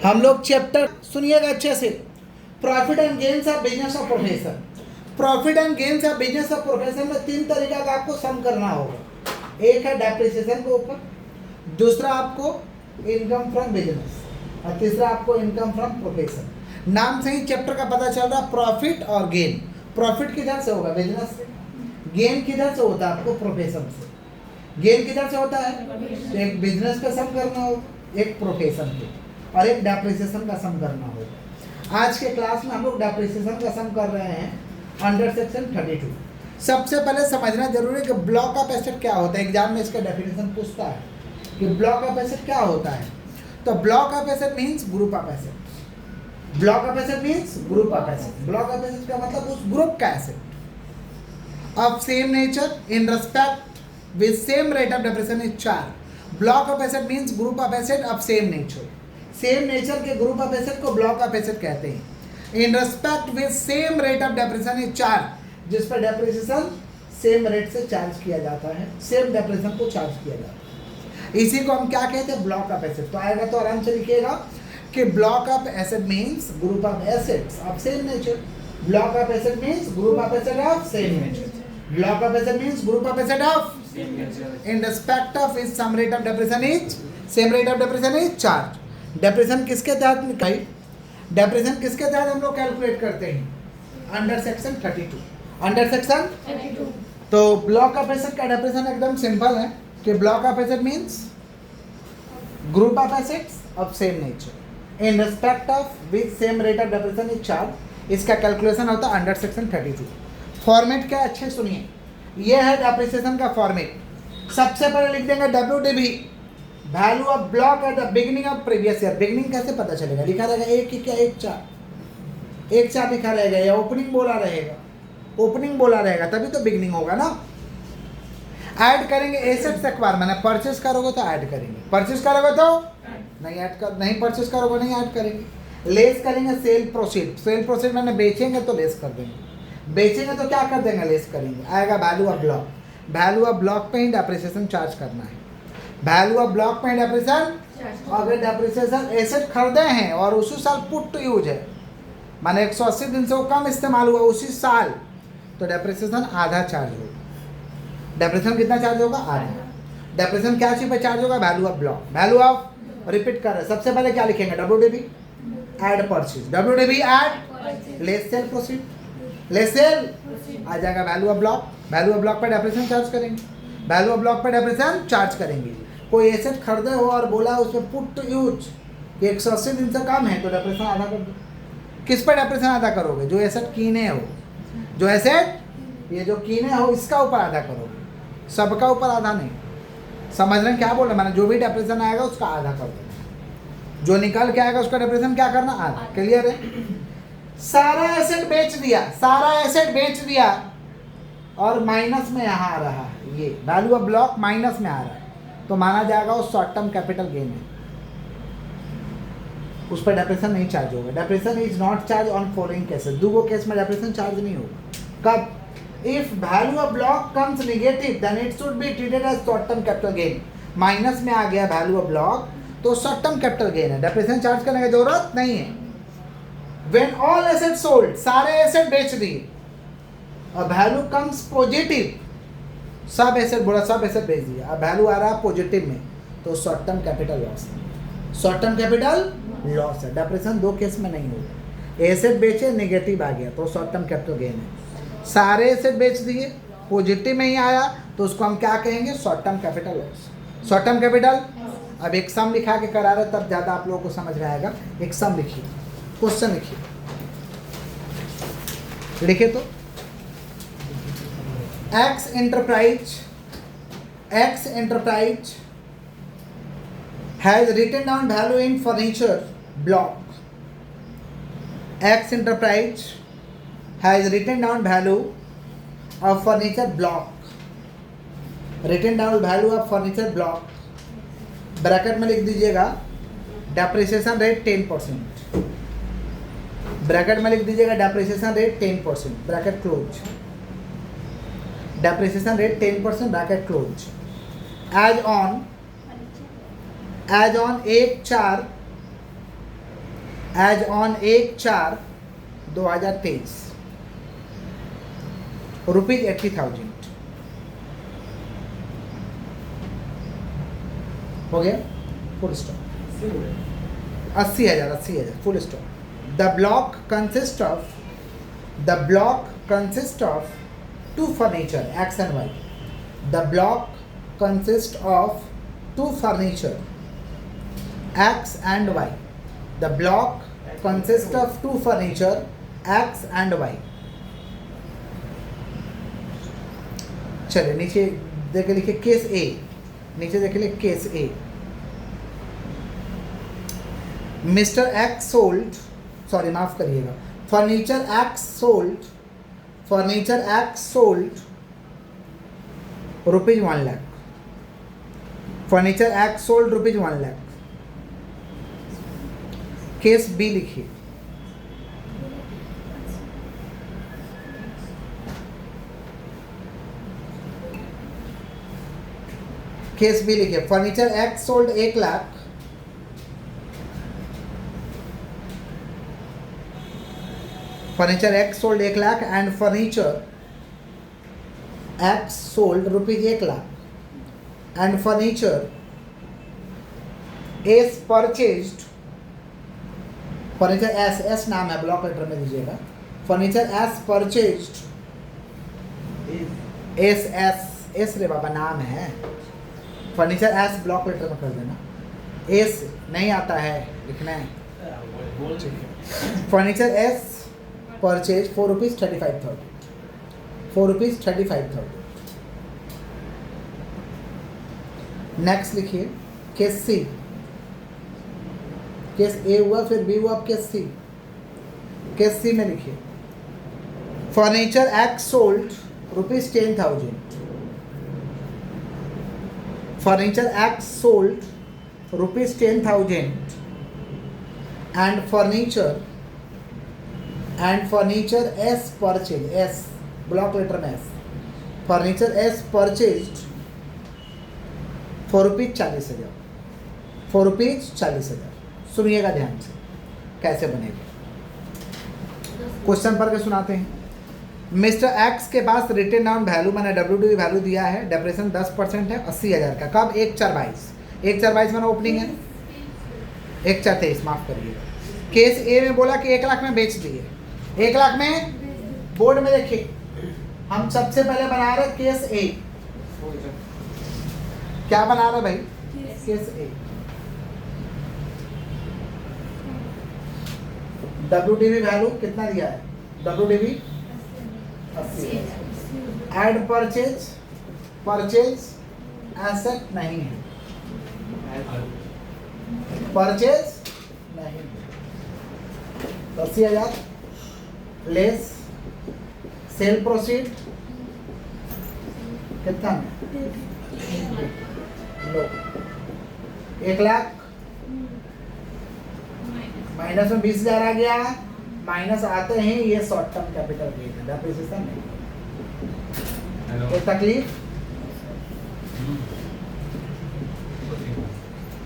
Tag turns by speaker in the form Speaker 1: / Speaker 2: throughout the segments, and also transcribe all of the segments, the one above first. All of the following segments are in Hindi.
Speaker 1: हम लोग चैप्टर सुनिएगा अच्छे से, profit and gains of business of profession. Profit and gains of business of profession में तीन तरीका का आपको सम करना होगा। एक है डेप्रिसिएशन के ऊपर, दूसरा आपको इनकम फ्रॉम बिजनेस, और तीसरा आपको इनकम फ्रॉम प्रोफेशन। नाम से ही चैप्टर का पता चल रहा है, प्रॉफिट और गेन। प्रॉफिट किधर से होगा? बिजनेस से। गेन किधर से होता है? आपको प्रोफेशन से। गेन किधर से होता है? तो एक बिजनेस पे सम करना होगा, एक प्रोफेशन पे, और एक डेप्रिसिएशन का सम करना होगा। आज के क्लास में हम लोग डेप्रिसिएशन का सम कर रहे हैं अंडर सेक्शन 32। सबसे पहले समझना जरूरी है कि ब्लॉक ऑफ एसेट क्या होता है। एग्जाम में इसका डेफिनेशन पूछता है कि ब्लॉक ऑफ एसेट क्या होता है। तो block of asset means group of asset. Block of asset means group of asset. Block of asset का मतलब उस ग्रुप का asset of same nature in respect with same rate of depreciation is 4. Block of asset means group of asset of same nature. Same nature के group of asset को block of asset कहते हैं। In respect with same rate of depreciation is 4, जिस पर depreciation same rate से चार्ज किया जाता है, same depreciation को चार्ज किया जाता है। इसी को हम क्या कहते हैं? Block of asset. तो आएगा तो आराम से लिखिएगा कि block of asset means group of assets of same nature. Block of asset means group of asset of same nature. Block of asset means group of asset of in respect of is some rate of depreciation is same rate of depreciation is charge। depreciation किसके तहत निकाली? depreciation किसके तहत हम लोग कैलकुलेट करते हैं? Under section 32। Under section 32। तो ब्लॉक ऑफ एसेट का डेफिनेशन एकदम सिंपल है कि block of asset means group of assets of same nature in respect of which same rate of depreciation is charge. इसका कैलकुलेशन होता है अंडर सेक्शन 32। फॉर्मेट क्या? अच्छे सुनिए, ये है डेप्रिसिएशन का फॉर्मेट। सबसे पहले लिख देंगे WDB, value of block at the beginning of previous year. Beginning कैसे पता चलेगा? लिखा रहेगा एक ही क्या? 1/4 लिखा रहेगा, या ओपनिंग बोला रहेगा? ओपनिंग बोला रहेगा तभी तो बिगिनिंग होगा ना। ऐड करेंगे एसेट्स एक्वायर, मैंने परचेस करोगे तो ऐड करेंगे, परचेस करोगे तो नहीं ऐड कर, नहीं परचेस करोगे नहीं ऐड करेंगे। लेस करेंगे सेल प्रोसीड। सेल प्रोसीड मैंने बेचेंगे तो लेस कर देंगे, बेचेंगे तो क्या कर देंगे? लेस करेंगे। आएगा value of block. Value of block पे ही डेप्रिसिएशन चार्ज करना है। वैल्यू ऑफ ब्लॉक पे ही डेप्रिसिएशन। अगर डेप्रिसिएशन एसेट खरीदे हैं और उसी साल पुट टू यूज है, माने 180 दिन से वो कम इस्तेमाल हुआ उसी साल, तो डेप्रिसिएशन आधा चार्ज होगा। डेप्रिसिएशन कितना चार्ज होगा? आधा। डेप्रिसिएशन क्या चीज पे चार्ज होगा? Value of block. Value of, repeat कर रहे, सबसे पहले क्या लिखेंगे? WDB add purchase. WDB add less sale proceed. Less sale आ जाएगा value of block. Value of block पर डेप्रिसिएशन चार्ज करेंगे। वैल्यू ऑफ ब्लॉक पर डेप्रिसिएशन चार्ज करेंगे। कोई एसेट खरीदे हो और बोला उसमें पुट टू यूज 180 दिन से कम है तो डेप्रिसिएशन आधा कर दो। किस पर डेप्रिसिएशन आधा करोगे? जो एसेट कीने हो, जो एसेट ये जो कीने हो इसका ऊपर आधा करोगे, सबका ऊपर आधा नहीं। समझ रहे हैं क्या बोल रहे? मैंने जो भी डेप्रिसिएशन आएगा उसका आधा कर दो, जो निकल के आएगा उसका डेप्रिसिएशन क्या करना? आधा। क्लियर है? सारा एसेट बेच दिया, सारा एसेट बेच दिया और माइनस में यहाँ आ रहा है, ये वैल्यू ऑफ ब्लॉक माइनस में आ रहा है, तो माना जाएगा वो शॉर्ट टर्म कैपिटल गेन है, उस पर डेप्रिसिएशन नहीं चार्ज होगा। Depreciation is not charge on following cases. दो केस में डेप्रिसिएशन चार्ज नहीं होगा। कब? If value of block comes negative then it should be treated as short term capital gain. Minus में आ गया वैल्यू ऑफ ब्लॉक तो शॉर्ट टर्म कैपिटल गेन है, डेप्रिसिएशन चार्ज करने की जरूरत नहीं है। When all assets sold, सारे एसेट बेच दिए और वैल्यू कम्स पॉजिटिव, सब एसेट बोला सब एसेट बेच दिया, अब वैल्यू आ रहा है पॉजिटिव में, तो शॉर्ट टर्म कैपिटल लॉस है। शॉर्ट टर्म कैपिटल लॉस है। डेप्रिसिएशन दो केस में नहीं होगा। एसेट बेचे नेगेटिव आ गया तो शॉर्ट टर्म कैपिटल गेन है। सारे एसेट बेच दिए पॉजिटिव में ही आया तो उसको हम क्या कहेंगे? Short term capital loss. Short term capital. अब एक सम लिखा के करा रहे तब ज़्यादा आप लोगों को समझ में आएगा। एक सम लिखिए, क्वेश्चन लिखिए, लिखे तो X enterprise has written down value in furniture block. X enterprise has written down value of furniture block. Written down value of furniture block. Bracket में लिख दीजिएगा डेप्रिसिएशन रेट 10%। ब्रैकेट में लिख दीजिएगा depreciation rate 10%, bracket close. Depreciation rate 10%, bracket close. As on 1/4 as on 1/4/2023 rupees 80,000 हो गया, full stop. 80,000 full stop. The block consist of two furniture X and Y. The block consist of two furniture X and Y. The block consists of two furniture X and Y. चलिए नीचे देखे लिखे केस ए, नीचे देखे लिखे case A. Mister X sold, sorry माफ करिएगा, furniture X sold rupees 1 lakh. Furniture X sold rupees 1 lakh. Case B लिखिए। केस बी लिखिए, furniture X sold 1 lakh. Furniture X sold 1 lakh and furniture X sold rupees 1 lakh and furniture S purchased, furniture S नाम है, ब्लॉक लेटर में दीजिएगा। फर्नीचर एस परचेज्ड, एस रे बाबा नाम है, फर्नीचर एस ब्लॉक लेटर में कर देना, एस नहीं आता है लिखना है। Furniture S purchase ₹435,000, ₹35,000। नेक्स्ट लिखिए केस सी। केस ए हुआ, फिर बी हुआ, अब केस सी। केस सी में लिखिए, furniture X sold ₹10,000। Furniture X sold ₹10,000 and furniture S purchase, S block letter में एस, फर्नीचर एस परचेज्ड ₹40,000। सुनिएगा ध्यान से कैसे बनेगा। क्वेश्चन पढ़ के सुनाते हैं। मिस्टर एक्स के पास रिटेन डाउन वैल्यू मैंने WDV वैल्यू दिया है, डेप्रेशन 10% है, 80,000 का। कब? 1/4/22 मैंने ओपनिंग है, 1/4/23 माफ करिएगा। केस ए में बोला कि 1 लाख में बेच दिए, 1 लाख में। बोर्ड में देखिए, हम सबसे पहले बना रहे केस ए। क्या बना रहे भाई? केस ए। WDV वैल्यू कितना दिया है? WDV 80,000। एड परचेज एसेट नहीं है, परचेज नहीं है। 80,000 लेस सेल प्रोसीड कितना? लो 1 लाख माइनस में 20,000 आ गया। माइनस आते हैं ये शॉर्ट टर्म कैपिटल गेन है, डेप्रिसिएशन नहीं। कोई तकलीफ?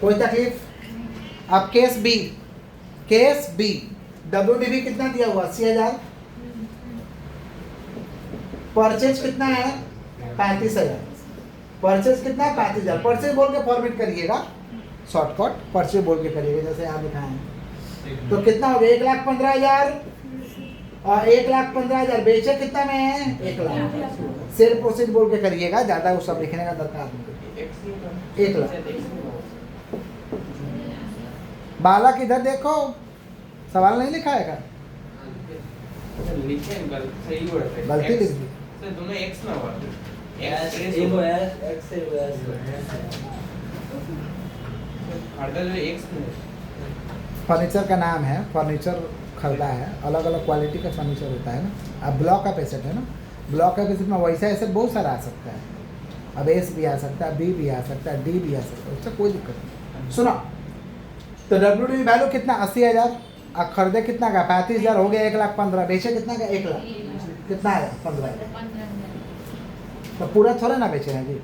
Speaker 1: कोई तकलीफ? अब केस बी WDV कितना दिया हुआ? 80,000। परचेज कितना है? 35,000। परचेज कितना है? 35,000। परचेज बोल के फॉर्मेट करिएगा, शॉर्टकट परचेज बोल के करिएगा जैसे यहाँ दिखाए हैं। तो कितना हो गया? 1,15,000 और 1,15,000 बेचे कितना में है? 1 लाख। सेल प्रोसीड बोल के करिएगा, ज्यादा वो सब लिखने का दरकार नहीं। 1 लाख। बालक इधर देखो, सवाल नहीं लिखा है क्या? गलती लिख दी।
Speaker 2: दोनों एक्स ना हुआ,
Speaker 1: फर्नीचर का नाम है, फर्नीचर खरीदा है, अलग अलग क्वालिटी का फर्नीचर होता है ना। अब ब्लॉक ऑफ एसेट है ना, ब्लॉक ऑफ एसेट में वैसा एसेट बहुत सारा आ सकता है। अब एस भी आ सकता है, बी भी आ सकता है, डी भी आ सकता है, उससे कोई दिक्कत नहीं। सुनो, तो WDV वैल्यू कितना? 80,000। अब खरीदे कितना का? 35,000 हो गया। 1,15,000 बेचे कितना का? 1 लाख। कितना है? 15,000। तो पूरा थोड़ा ना बेचे हैं जी,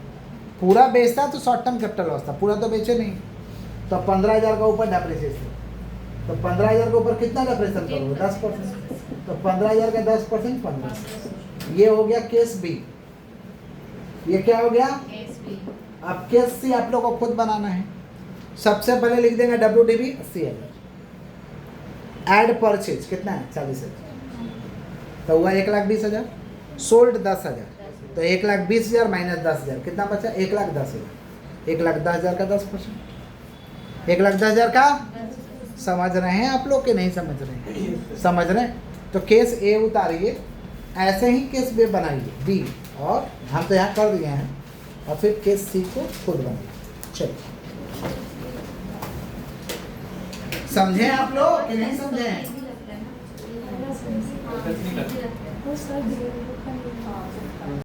Speaker 1: पूरा बेचता तो शॉर्ट टर्म कैपिटल लॉस था, पूरा तो बेचे नहीं, तो 15,000 का ऊपर डेप्रिसिएशन। तो 15,000 के ऊपर कितना डिप्रेशन करोगे? 10%। तो 15,000 का 10% 15। ये हो गया केस बी। ये क्या हो गया?
Speaker 2: Case B.
Speaker 1: अब केस सी आप लोग को खुद बनाना है। सबसे पहले लिख देंगे WDB 80,000। एड परचेज कितना है? 40,000। तो हुआ 1,20,000। सोल्ड 10,000। तो 1,20,000 माइनस 10,000 कितना बचा? 1,10,000। 1,10,000 का 10%। 1,10,000 का समझ रहे हैं आप लोग कि नहीं समझ रहे हैं? समझ रहे हैं। तो केस ए उतारिए, ऐसे ही केस बी बनाइए बी, और हम तो यहाँ कर दिए हैं, और फिर केस सी को खुद बनाइए। चलिए, समझे आप लोग कि नहीं समझे?
Speaker 2: लगता है ना।